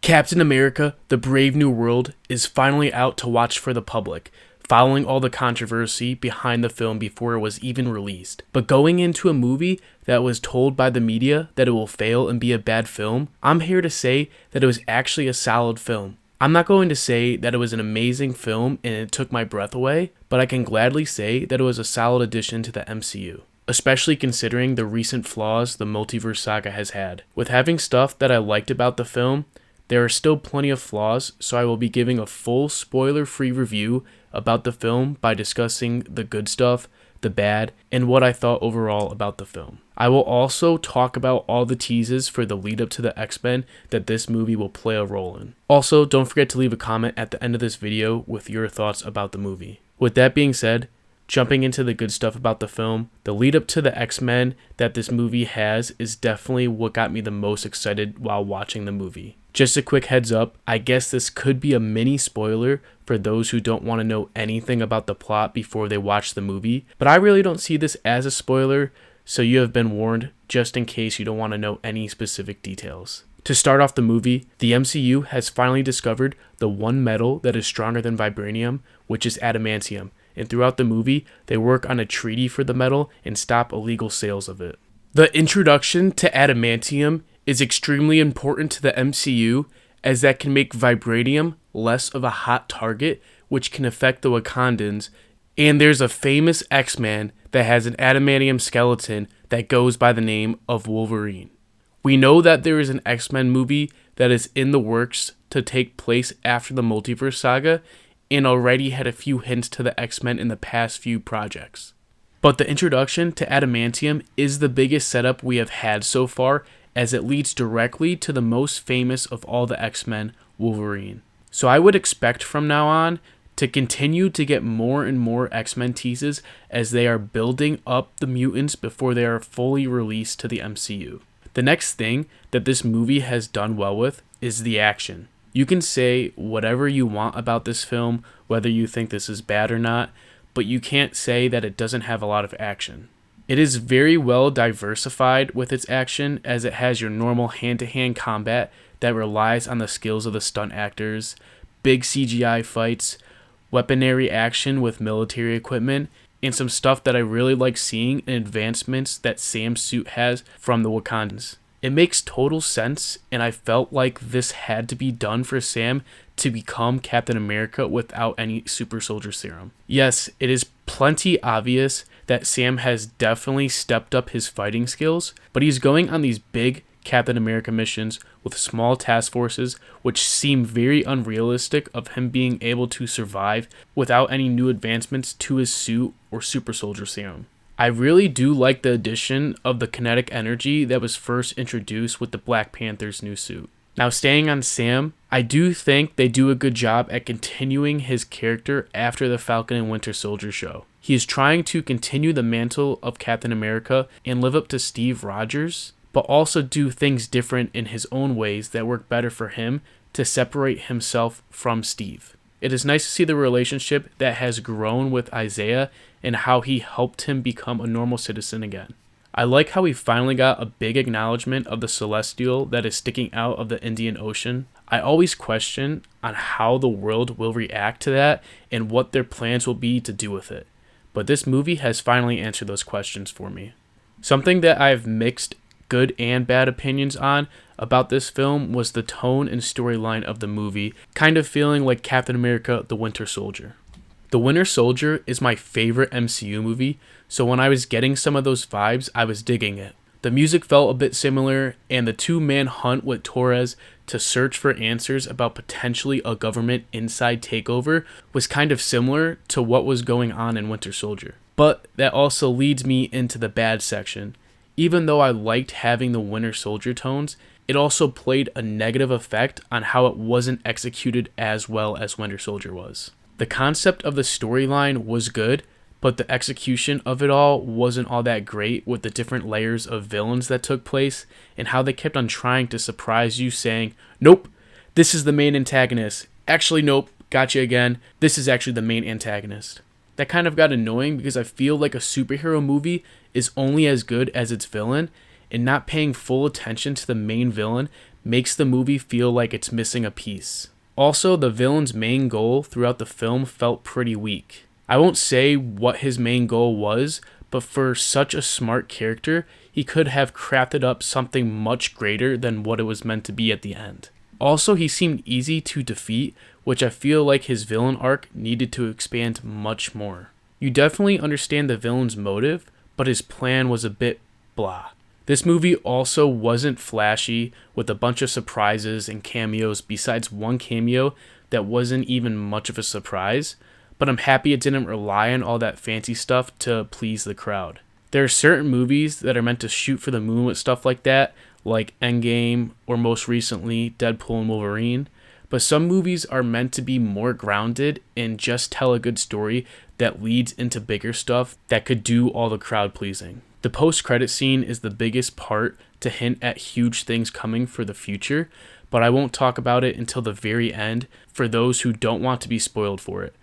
Captain America: The Brave New World is finally out to watch for the public, following all the controversy behind the film before it was even released. But going into a movie that was told by the media that it will fail and be a bad film, I'm here to say that it was actually a solid film. I'm not going to say that it was an amazing film and it took my breath away, but I can gladly say that it was a solid addition to the MCU. Especially considering the recent flaws the multiverse saga has had. With having stuff that I liked about the film, there are still plenty of flaws, so I will be giving a full spoiler-free review about the film by discussing the good stuff, the bad, and what I thought overall about the film. I will also talk about all the teases for the lead up to the X-Men that this movie will play a role in. Also, don't forget to leave a comment at the end of this video with your thoughts about the movie. With that being said, jumping into the good stuff about the film, the lead up to the X-Men that this movie has is definitely what got me the most excited while watching the movie. Just a quick heads up, I guess this could be a mini spoiler for those who don't want to know anything about the plot before they watch the movie, but I really don't see this as a spoiler, so you have been warned just in case you don't want to know any specific details. To start off the movie, the MCU has finally discovered the one metal that is stronger than vibranium, which is adamantium. And throughout the movie, they work on a treaty for the metal and stop illegal sales of it. The introduction to adamantium is extremely important to the MCU, as that can make vibranium less of a hot target, which can affect the Wakandans. And there's a famous X-Man that has an adamantium skeleton that goes by the name of Wolverine. We know that there is an X-Men movie that is in the works to take place after the multiverse saga, and already had a few hints to the X-Men in the past few projects. But the introduction to adamantium is the biggest setup we have had so far, as it leads directly to the most famous of all the X-Men, Wolverine. So I would expect from now on to continue to get more and more X-Men teases as they are building up the mutants before they are fully released to the MCU. The next thing that this movie has done well with is the action. You can say whatever you want about this film, whether you think this is bad or not, but you can't say that it doesn't have a lot of action. It is very well diversified with its action, as it has your normal hand-to-hand combat that relies on the skills of the stunt actors, big CGI fights, weaponry action with military equipment, and some stuff that I really like seeing in advancements that Sam's suit has from the Wakandans. It makes total sense, and I felt like this had to be done for Sam to become Captain America without any super soldier serum. Yes, it is plenty obvious that Sam has definitely stepped up his fighting skills, but he's going on these big Captain America missions with small task forces, which seem very unrealistic of him being able to survive without any new advancements to his suit or super soldier serum. I really do like the addition of the kinetic energy that was first introduced with the Black Panther's new suit. Now, staying on Sam, I do think they do a good job at continuing his character after the Falcon and Winter Soldier show. He is trying to continue the mantle of Captain America and live up to Steve Rogers, but also do things different in his own ways that work better for him to separate himself from Steve. It is nice to see the relationship that has grown with Isaiah and how he helped him become a normal citizen again. I like how we finally got a big acknowledgement of the Celestial that is sticking out of the Indian Ocean. I always question on how the world will react to that and what their plans will be to do with it. But this movie has finally answered those questions for me. Something that I have mixed good and bad opinions on about this film was the tone and storyline of the movie, kind of feeling like Captain America: The Winter Soldier. The Winter Soldier is my favorite MCU movie, so when I was getting some of those vibes, I was digging it. The music felt a bit similar, and the two-man hunt with Torres to search for answers about potentially a government inside takeover was kind of similar to what was going on in Winter Soldier. But that also leads me into the bad section. Even though I liked having the Winter Soldier tones, it also played a negative effect on how it wasn't executed as well as Winter Soldier was. The concept of the storyline was good, but the execution of it all wasn't all that great with the different layers of villains that took place and how they kept on trying to surprise you saying, nope, this is the main antagonist. Actually, nope, gotcha again. This is actually the main antagonist. That kind of got annoying because I feel like a superhero movie is only as good as its villain, and not paying full attention to the main villain makes the movie feel like it's missing a piece. Also, the villain's main goal throughout the film felt pretty weak. I won't say what his main goal was, but for such a smart character, he could have crafted up something much greater than what it was meant to be at the end. Also, he seemed easy to defeat, which I feel like his villain arc needed to expand much more. You definitely understand the villain's motive, but his plan was a bit blah. This movie also wasn't flashy with a bunch of surprises and cameos besides one cameo that wasn't even much of a surprise, but I'm happy it didn't rely on all that fancy stuff to please the crowd. There are certain movies that are meant to shoot for the moon with stuff like that, like Endgame or most recently Deadpool and Wolverine, but some movies are meant to be more grounded and just tell a good story that leads into bigger stuff that could do all the crowd pleasing. The post-credit scene is the biggest part to hint at huge things coming for the future, but I won't talk about it until the very end for those who don't want to be spoiled for it.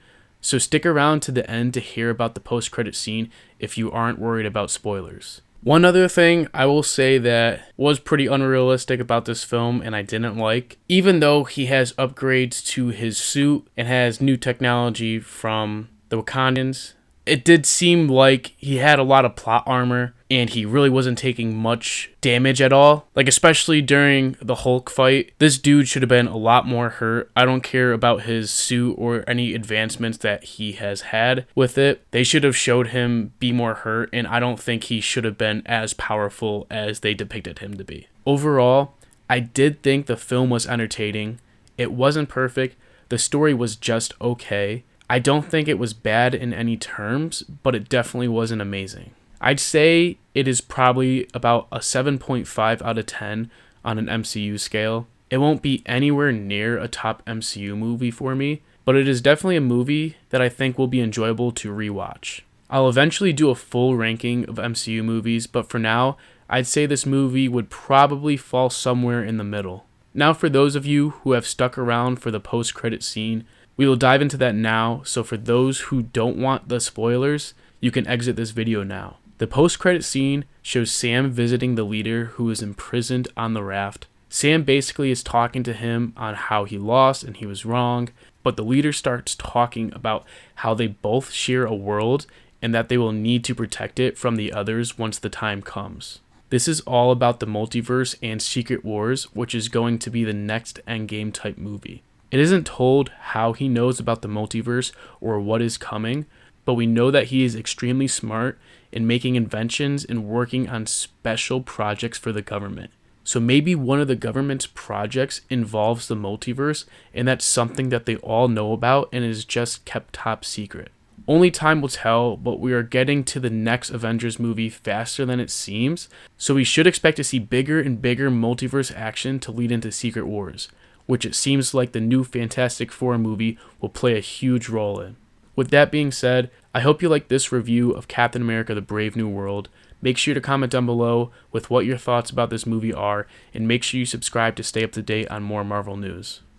So stick around to the end to hear about the post-credit scene if you aren't worried about spoilers. One other thing I will say that was pretty unrealistic about this film and I didn't like, even though he has upgrades to his suit and has new technology from the Wakandans, it did seem like he had a lot of plot armor and he really wasn't taking much damage at all. Like, especially during the Hulk fight, this dude should have been a lot more hurt. I don't care about his suit or any advancements that he has had with it. They should have showed him be more hurt, and I don't think he should have been as powerful as they depicted him to be. Overall, I did think the film was entertaining. It wasn't perfect. The story was just okay. I don't think it was bad in any terms, but it definitely wasn't amazing. I'd say it is probably about a 7.5 out of 10 on an MCU scale. It won't be anywhere near a top MCU movie for me, but it is definitely a movie that I think will be enjoyable to rewatch. I'll eventually do a full ranking of MCU movies, but for now, I'd say this movie would probably fall somewhere in the middle. Now, for those of you who have stuck around for the post-credit scene, we will dive into that now, so for those who don't want the spoilers, you can exit this video now. The post-credit scene shows Sam visiting the leader who is imprisoned on the raft. Sam basically is talking to him on how he lost and he was wrong, but the leader starts talking about how they both share a world and that they will need to protect it from the others once the time comes. This is all about the multiverse and Secret Wars, which is going to be the next Endgame type movie. It isn't told how he knows about the multiverse or what is coming, but we know that he is extremely smart in making inventions and working on special projects for the government. So maybe one of the government's projects involves the multiverse, and that's something that they all know about and is just kept top secret. Only time will tell, but we are getting to the next Avengers movie faster than it seems, so we should expect to see bigger and bigger multiverse action to lead into Secret Wars, which it seems like the new Fantastic Four movie will play a huge role in. With that being said, I hope you like this review of Captain America: The Brave New World. Make sure to comment down below with what your thoughts about this movie are, and make sure you subscribe to stay up to date on more Marvel news.